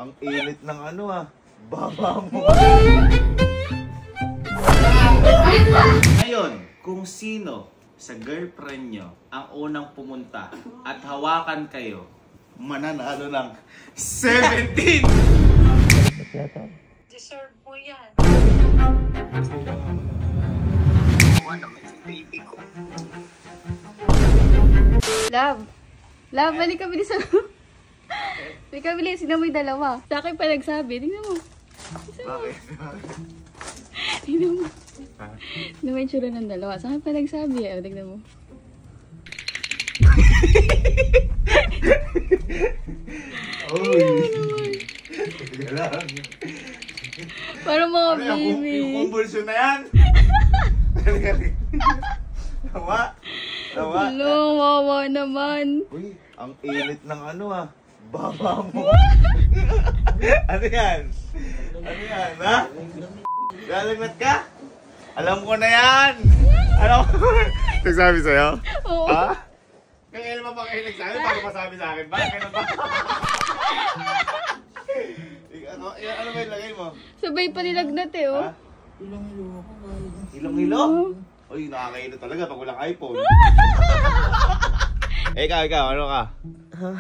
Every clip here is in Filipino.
Ang init ng ano ah. Baba mo. Ngayon, kung sino sa girlfriend nyo ang unang pumunta at hawakan kayo, mananalo ng 17! Deserve mo yan. Love, balik ka bilis. Balik ka bilis, sino mo yung dalawa? Sa akin pa nagsabi, tingnan mo. Bakit? Tingnan mo. Tingnan mo yung tsura ng dalawa. Sa akin pa nagsabi, tingnan mo. Uy! Sige lang. Parang mga Ano baby. yung convulsion na yan? Tawa? Tawa? Hello, wawa naman. Uy, ang init ng ano ah. Baba mo. Ano yan? Ano yan, ha? Lalagnat ka? Alam ko na yan! Alam ko. Nagsabi sa'yo? Oo. Ha? Kaya naman pa kayo nagsabi bago masabi sa akin ba? Kailan ba? Ano ba yung lagay mo? Sabay pa nilagnat eh, oh. Ha? Ilong-hilo? Uy, nakakailo talaga pag walang iPhone. Ikaw, ano ka? Ha?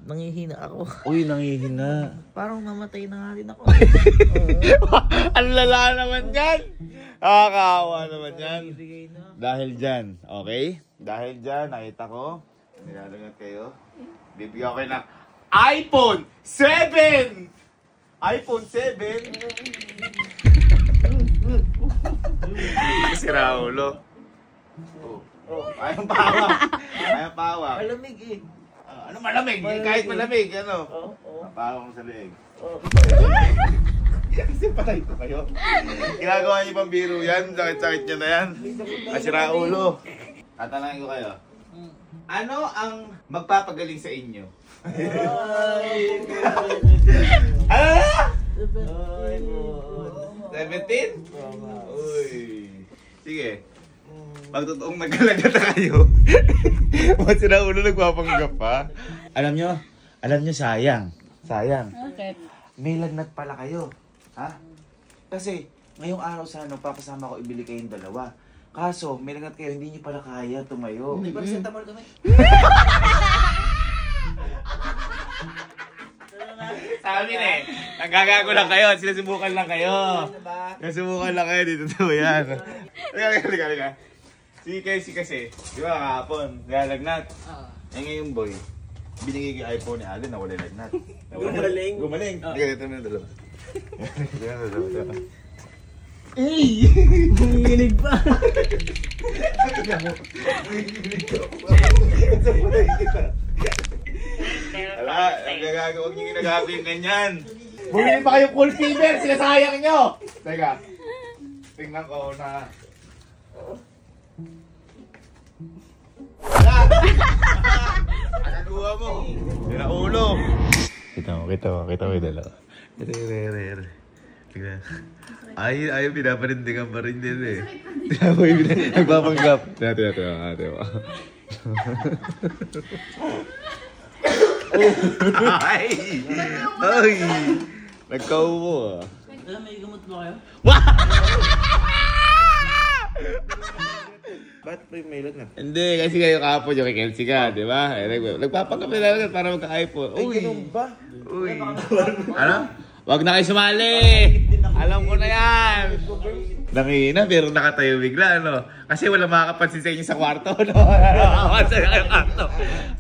Nangihina ako. Uy, nangihina. Parang mamatay na nga rin ako. Ang lala naman yan. Nakakaawa naman yan. Ibigay na. Dahil dyan, okay? Dahil dyan, nakita ko. Nilalangat kayo. Bibigyan ko kayo ng iPhone 7! iPhone 7? Si Raulo. Ayaw pawak. Ayaw pawak. Malamig eh. Ano malamig? Kahit malamig, ano? Oo. Pawak mo sa leeg. Kasi patay ko kayo. Ginagawa niyo pang biro yan. Sakit-sakit niyo na yan. Si Raulo. Tatanungin ko kayo. Ano ang magpapagaling sa inyo? Ano na? 17? Uy. Sige. Pag totoong nagkalagat na kayo, si Raulo nagpapanggap pa. Alam nyo, sayang. Sayang. Bakit? May lagnat pala kayo. Ha? Kasi, ngayong araw sana, papasama ko ibili kayong dalawa. Kaso, may lagnat kayo, hindi nyo pala kaya tumayo. May paracetamol kami. Sabi na eh, nanggagago lang kayo, sinasubukan lang kayo. Nasubukan lang kayo, dito to yan. Halika. Si kasi, di ba kahapon, nilalagnat. Eh ngayon boy, binigay kay iPhone ni Alden na wala lagnat. Gumaling. Dito na dalawa. Ey! Nanginginig pa. Wala, huwag niyo ginagago yung ganyan. Bumili pa kayo full fever, sinasayang nyo! Teka, tingnan ko na... Wala! Nakakuha mo! Raulo! Kita mo yung dalawa. Ito. Tingnan. Ayaw, pinapanindigan pa rin din eh. Nagpapanggap. Tingnan. Ay! Nagkaupo ah. Alam, may gamot ba kayo? Ba't may lagnat? Hindi, kasi kayo kahapon yung kay Kelsey ka, di ba? Nagpapanggap na lagnat para magka-iPhone. Uy! ba? Uy! Ano? Wag na kayo sumali! Alam ko na yan! Nangina, pero nakatayo bigla, ano? Kasi wala makakapansin sa inyo sa kwarto, no?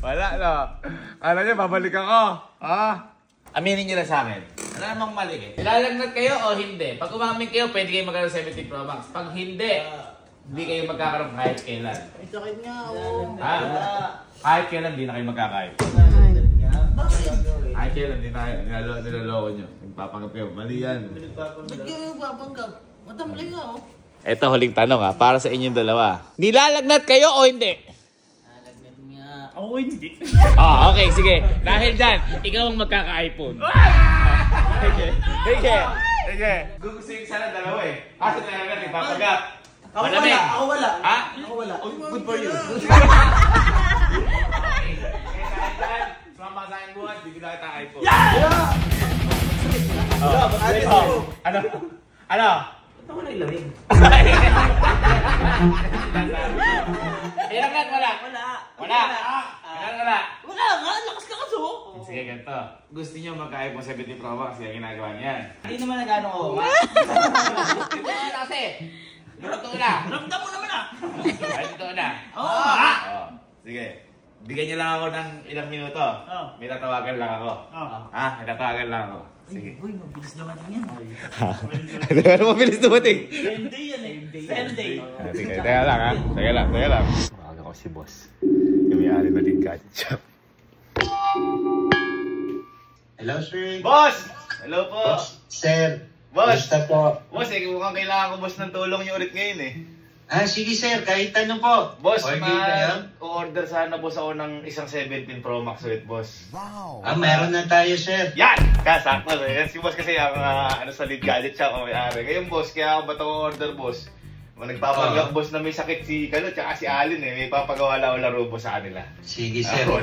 Wala, no? Alam niyo, babalik ako. Ha? Aminin niyo na sa akin. Ano namang mali eh? Nilalagnat kayo o hindi? Pag umamin kayo, pwede kayo magkaroon ng 17 Pro Max. Pag hindi kayo magkakaroon kahit kailan. Ay, sakit nga ako. Ha? Kahit kailan, hindi na kayo magkakain. Kahit kailan, hindi na kayo. Nilaloko nyo. Nagpapanggap kayo. Mali yan. Ba't kayo magpapanggap? Matamlay nga ako. Ito, huling tanong ha, para sa inyong dalawa. Nilalagnat kayo o hindi? Nalagnat nga. Ako hindi. Okay, sige. Dahil dyan, ikaw ang magkaka-iPhone. Sige. Gugustuhin sana dalawa eh. Kasi talaga nagpapanggap. Ako wala. Ha? Ako wala. Good for you. Sumama sa aking buhat, bibila kita iPhone. Ano? Ano? Ito ko na ilawin. Ilan wala? Wala. Wala? Ilan wala? Wala nga, lakas ka kaso. Sige, ganito. Gusto niyo mag-iPhone 17 Pro Max, kaya ginagawa niyan. Hindi naman nag-ano ko. Ito na kasi. Ito na. Ramdam mo naman ah. Ito na. Oo. Sige. Bigyan niyo lang ako ng ilang minuto. May tatawagan lang ako. May tatawagan lang ako. Sige. Uy, mabilis naman yan. Ano mabilis dumating? Sunday yan eh. Sunday. Sige, teka lang ha. Teka lang. Tawag ako si boss. Yung may-ari na din gadget shop. Hello, sir. Boss! Hello po. Boss, sir. Boss! Basta po. Boss, mukhang kailangan ko boss ng tulong niyo ulit ngayon eh. Sige, sir. Kahit ano po. Boss, Order kayo? order sana boss ako ng isang 17 Pro Max ulit, boss. Meron na tayo, sir. Yan! Kasakto. Yan si boss kasi ang sa lead gadget shop ang may-ari. Ngayon boss, kaya ako ba itong order boss? Nagpapanggap boss na may sakit si Kalo tsaka si Alin eh. May papagawa lang laro boss sa kanila. Sige, sir. Boss.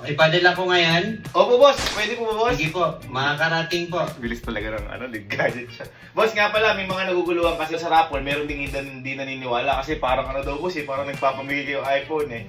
Ipadala ko ngayon. Opo boss, pwede po ba boss? Sige po. Makakarating po. Bilis talaga ng lead gadget shop. Boss nga pala, may mga naguguluhan kasi sa raffle. Meron ding hindi naniniwala kasi parang daw boss eh. Parang nagpapamigay yung iPhone eh.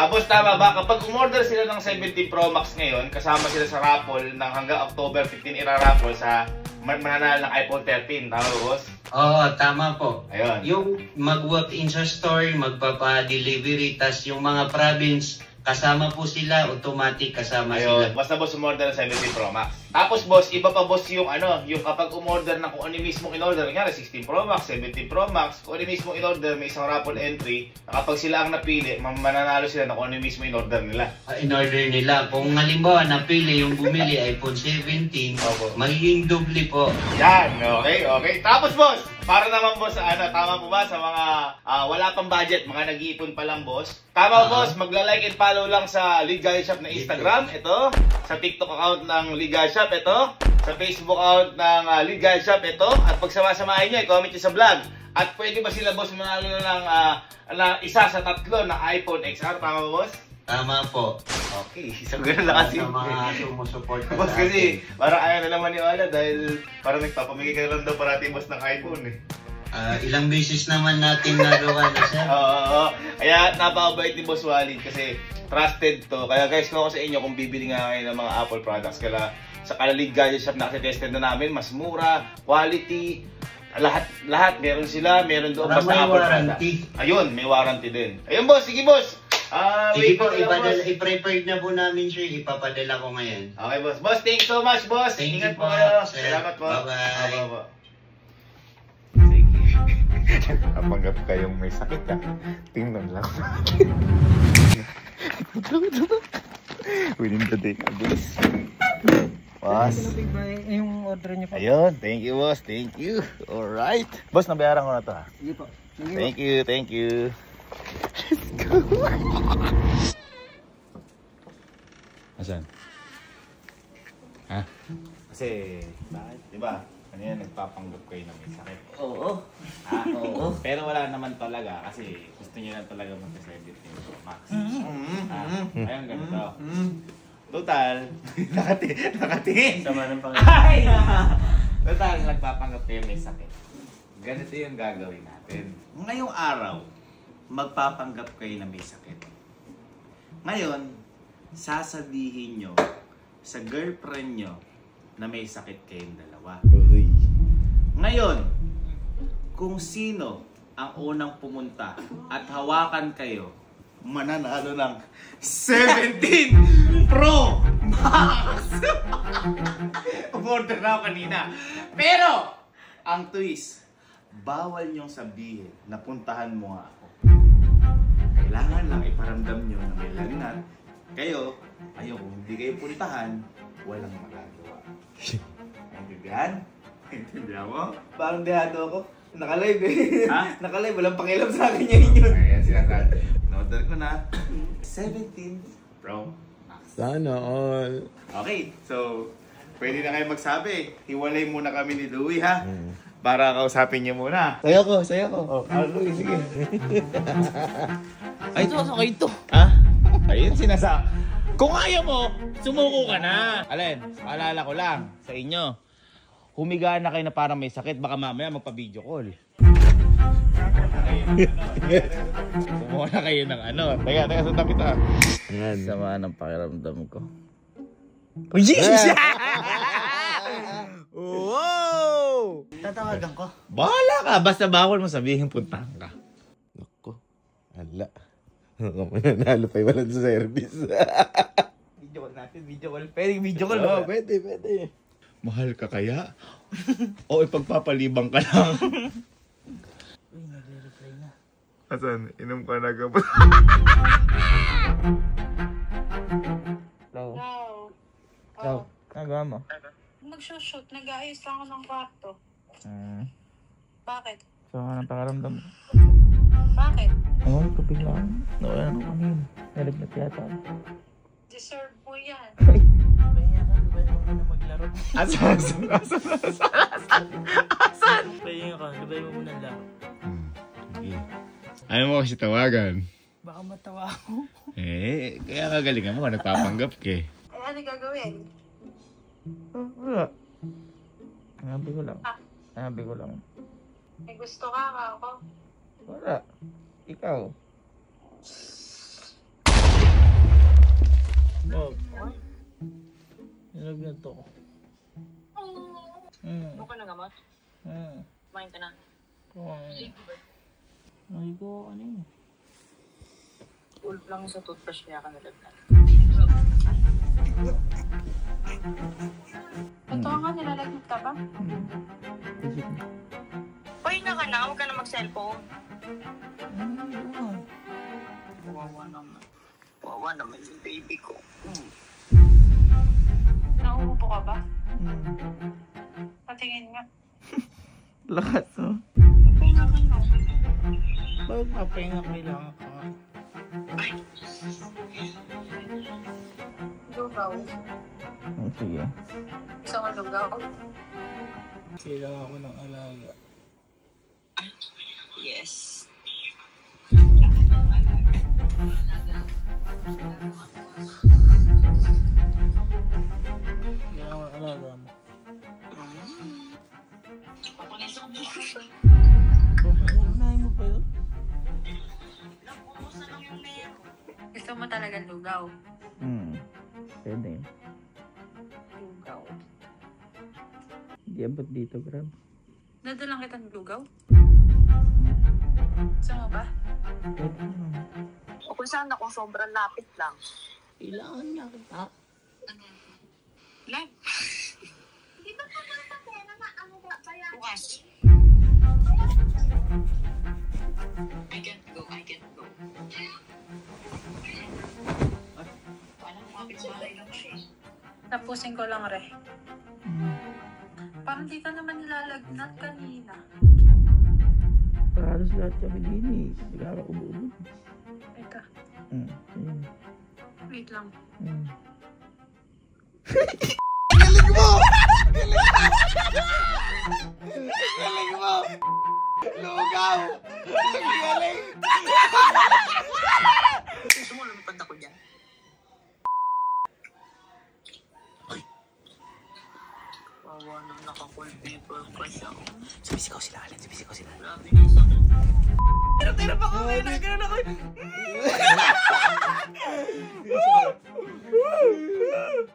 Boss, tama ba? Kapag umorder sila ng 17 Pro Max ngayon, kasama sila sa raffle ng hanggang October 15 ira-raffle sa mananalo ng iPhone 13. Tama ba, boss? Oo, tama po. Ayun. Yung mag-walk-in sa store, magpapa-delivery, tas yung mga province, kasama po sila, automatic kasama Ayun. sila. Basta boss, umorder ng 17 Pro Max. Tapos boss, iba pa boss yung yung kapag umorder ng kung ano mismong in-order, kanya 16 Pro Max, 17 Pro Max, kung ano mismong in-order, may isang raffle entry, na kapag sila ang napili, mananalo sila na kung ano mismo in-order nila. In-order nila. Kung halimbawa napili yung bumili iPhone 17, Opo. magiging doble po. Yan, okay. Tapos boss, para naman boss sa tama po ba sa mga wala pang budget, mga nag-iipon pa lang boss. Tama boss, magla-like and follow lang sa Lead Gadget Shop na Instagram, ito. Sa TikTok account ng Lead Gadget Shop, ito. Sa Facebook account ng Lead Gadget Shop, ito. At pag sama-samahin nyo, i-comment nyo sa vlog. At pwede ba sila boss manalo na ng isa sa tatlo na iPhone XR, tama ba boss? Tama po. Okay, so gano'n lang kasi. Sa mga sumusuporta Boss sa kasi, atin. parang ayaw na naman niwala dahil parang nagpapamigay ka lang daw parati boss ng iPhone eh. Ilang beses naman natin nagawa na siya. Oo. Kaya napakabait ni Boss Walid kasi trusted to. Kaya guys, kung ako sa inyo, kung bibili nga kayo ng mga Apple products, kaya sa Lead Gadget Shop na kasi tested na namin, mas mura, quality, lahat meron sila, meron doon basta May Apple warranty. products. Ayun, may warranty din. Ayun boss, sige boss. Sige wait po, lang, boss. i-prepared na po namin siya. Ipapadala ko ngayon. Okay boss. Boss, thanks so much boss. Thank Ingat you po po, kayo. sir. Salamat po. Bye-bye. Sige. Kapanggap kayong may sakit ka. Tingnan lang. Within the day, boss. Boss. Yung order niyo Ayun, thank you boss, thank you. Alright. Boss, nabayaran ko na to ha. Sige po. Thank you. Let's go. Asan? Ha? Kasi, bakit? Diba? Kanina nagpapanggap kayo na may sakit. Oo. Oo. Pero wala naman talaga kasi gusto niyo lang talaga mag-celebrate yung Pro Max. Ayun, ganito. Total, nakatingin. Sama ng Panginoon. Total, nagpapanggap kayo may sakit. Ganito yung gagawin natin. Ngayong araw, magpapanggap kayo na may sakit. Ngayon, sasabihin nyo sa girlfriend nyo na may sakit kayong dalawa. Ngayon, kung sino ang unang pumunta at hawakan kayo, mananalo ng 17 Pro Max! Umorder na ako kanina. Pero, ang twist, bawal niyong sabihin na puntahan mo nga ako. Kailangan lang iparamdam niyo na may lagnat. Kayo, kung hindi kayo puntahan, walang magagawa. Naintindihan? Naintindihan mo? Parang dehado ako. Naka-live eh. Ha? Naka-live, walang pakialam sa akin yun. Ayan, sinasabi. In-order ko na 17 Pro Max. Sana all. Okay, so pwede na kayo magsabi. Hiwalay muna kami ni Louie ha. Para kausapin niyo muna. Sayo ko. Oh, Louie, sige. Ay, ito, sakay ito. Ha? Ayun sinasa. Kung ayaw mo, sumuko ka na. Alin, paalala ko lang sa inyo. humiga na kayo na parang may sakit, baka mamaya magpa-video call. Kumuha na kayo ng ano. Teka, sa tabi ta. Ayan. Sama ng pakiramdam ko. Oh, Jesus! Wow! Tatawagan ko. Bahala ka, basta bawal mo sabihin puntahan ka. Naku. Hala. Nalo pa yung walang service. Video call natin, video call. Pwede video call. Oo, pwede. Mahal ka kaya? O ipagpapalibang ka lang? Uy, nagre-reply na. Asan? Inom ka na kapag... Hello. Hello. Nagawa mo? Nagsushoot. Nag-aayos lang ako ng kwarto. Bakit? So, anong pakaramdam mo? Bakit? Oo, kapig lang. Nawala na kanina. Nalagnat yata. Deserve mo yan. Pahinga ka, lubayan mo muna maglaro. Asan? Pahinga ka, lubayan mo muna laro. Ayaw mo kasi tawagan. Baka matawa ako. Kaya kagalingan mo, nagpapanggap ka eh. Ay, ano gagawin? Wala. Sinabi ko lang. May gusto ka ako? Wala. Ikaw. Oh. Nalagnat ako. Ano ka na gamot? Hmm. Kumain ka na. Ay ko, ano yun? Ulp lang sa toothbrush kaya ka nalagnat. Totoo nga, nilalagnat ka ba? Pahinga ka na, huwag ka na mag-cellphone. Wawa naman. Wawa naman yung baby ko. Nauupo ka ba? Patingin nga. Lakas, no? Pahinga ka na. Bakit mapahinga kailangan ka? Lugaw. Sige. Gusto mo lugaw? Kailangan ko ng alaga. Yes. Kailangan ko ng alaga mo. Unahin mo pa yun? Gusto mo talaga lugaw? Pwede. Lugaw. Hindi abot dito, Grab. Dadalang kita ng lugaw? Gusto mo ba? Pwede naman. O kung saan ako, sobrang lapit lang. Kailangan niya kita. Love. Di ba pa sa pera na ano ba bayan? Bukas. I can't go. Parang kapit-bahay lang siya. Tapusin ko lang, Re. Parang di ka naman nilalagnat kanina. Para lahat kami din eh. Hindi ka ako buo. Teka, Ayun. wait lang. Galing mo! Lugaw! Galing! Gusto mo lumipad ako dyan? Wawa nang naka-cold paper pa siya. Sumisigaw sila, Alan. Sumisigaw sila. Grabe na isa. Tira pa ko ngayon, nagkaroon ako.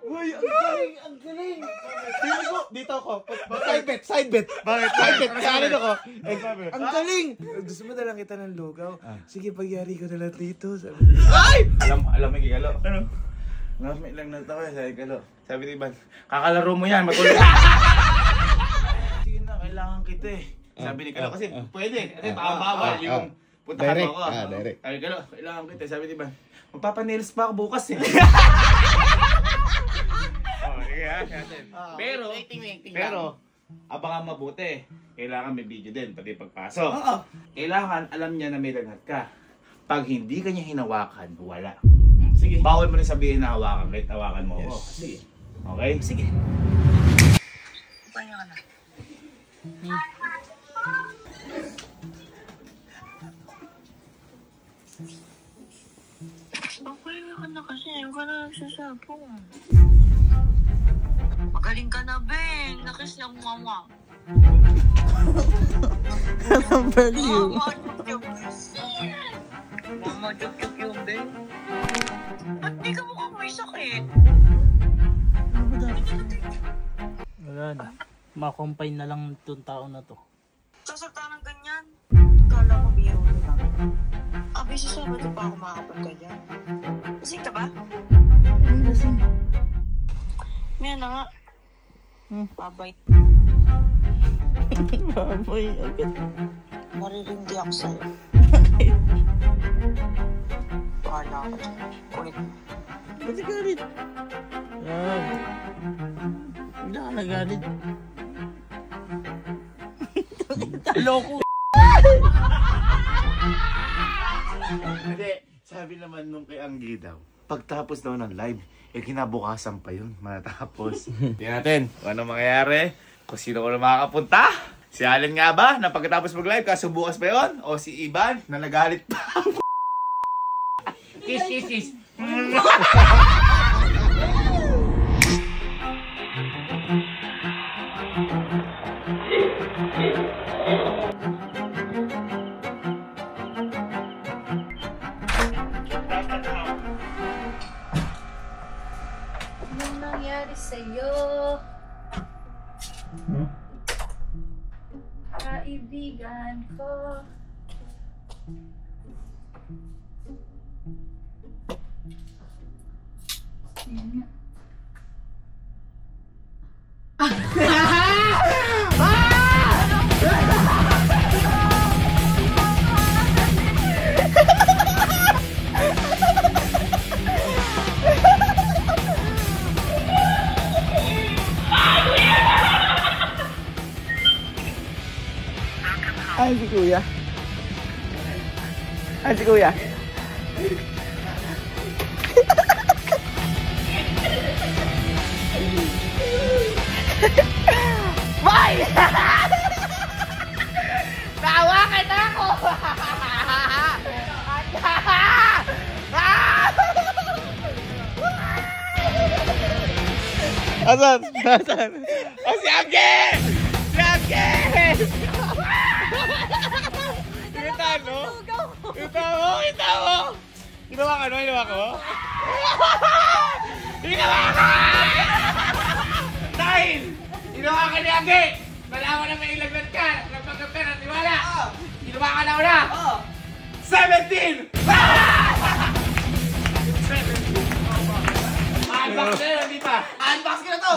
Uy, ang galing! Tingnan ko, dito ako. Side bet. Bakit? Side bet, kanan ako. Ang galing! Gusto mo na lang kita ng lugaw? Sige, pagyari ko na lang dito. Alam mo kikalo? Ano? Ngamit lang na ito eh, sabi kalo. Sabi ni Ivan, kakalaro mo yan, matulog. Sige na, kailangan kita eh. Sabi ni Kalo, kasi pwede. Kasi bawal yung puntahan mo ako. Direct. Sabi Kalo, kailangan kita. Sabi ni Ivan, magpapanils pa ako bukas eh. Sige ha, pero, abangan mabuti. Kailangan may video din, pati pagpasok. Kailangan alam niya na may lagnat ka. Pag hindi ka niya hinawakan, wala. Sige. Bawal mo rin sabihin na hawakan, kahit hawakan mo ako. Sige. Okay? Sige. Pahinga ka na. Pahinga ka na kasi, ayaw ka na nagsasapong. Magaling ka na, Ben. Nakis ng mama. Anong value? Mama, juk-juk. Mama, juk-juk yung Ben. Ba't di ka mukhang may sakit? Wala na. Makompine na lang itong tao na to. Sasakta ng ganyan. Kala mo biro mo lang. Abi, sa Sabado pa ako makakapag ka dyan. Lasing ka ba? Lasing. Yan na nga. Babay. Baboy, agad. Maririndi ako sa'yo. Bahala ako dyan. Kulit mo. Ba't ka galit? Yan. Wala ka nagalit. Loko. Hindi, sabi naman nung kay Anggi daw, pagtapos daw ng live, kinabukasan pa yun, matapos. Tingnan natin kung ano mangyayari, kung sino ko na makakapunta. Si Allen nga ba, na pagkatapos mag-live, kaso bukas pa yun? O si Ivan, na nagalit pa. Kiss, kiss, kiss. Anong nangyari sa'yo? Kaibigan ko. Yan nga. Ay, si kuya. Ay, si kuya. Boy! Tawa ka na ako! Asan? Asan? Oh, si Anggi! Si Anggi! Kita no? Kita mo! Kita mo! Ginawa ka no? Ginawa ko? Ginawa ka! Dahil! Ginawa ka ni Anggi! Malaman na may ilagnat ka! Nagpagkap ka ng tiwala! Ginawa ka na una! 17! Unbox na yun, di ba? Unbox ka na to!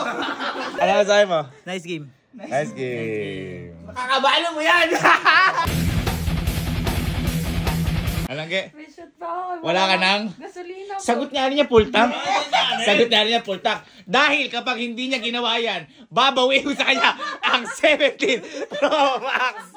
Ano sabi mo? Nice game. Nice game! Kakabalo mo yan! Alang ke? May shot pa ako. Wala ka nang? Gasolina po. Sagot nga niya full tank. Sagot nga niya full tank. Dahil kapag hindi niya ginawa yan, babawi ko sa kanya ang 17 Pro Max.